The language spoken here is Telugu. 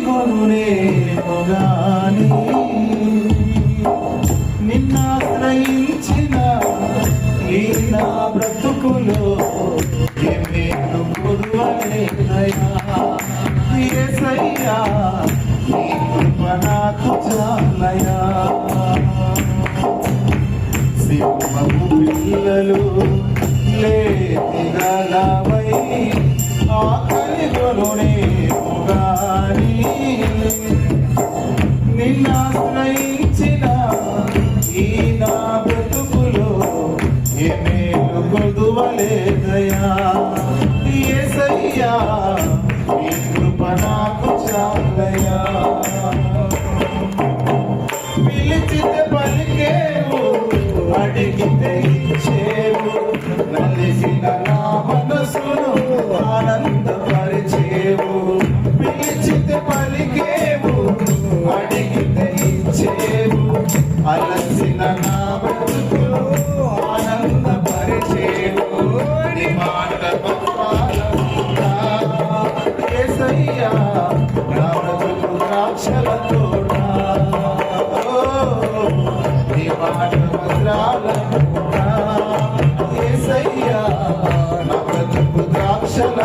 కొనులేగాని నిన్నాశ్రయించిన ఈ నా బ్రతుకులో ఏమేను కొదువలేదయా యేసయ్యా నీ కృప నాకు చాలయా సింహము పిల్లలు లేతిగలవై ఆకలిగొనునే గాని నిన్నాశ్రయించిన ఈ నా బ్రతుకులో ఏమేలు కొదువలేదయా యేసయ్యా నీ కృప నాకు చాలయా పిలిచితే పలికేవు అడిగితే ఇచ్చేవు నలిసిన నా మనసును ఆనందపరిచేవు పిలిచితే పలికేవు అడిగితే ఇచ్చేవు అలసిన నా బ్రతుకును ఆనందపరిచేవు నీ మాట యేసయ్యా నా బ్రతుకు ద్రాక్షల తోట నీ మాట భద్రాల యేసయ్యా నా బ్రతుకు ద్రాక్షల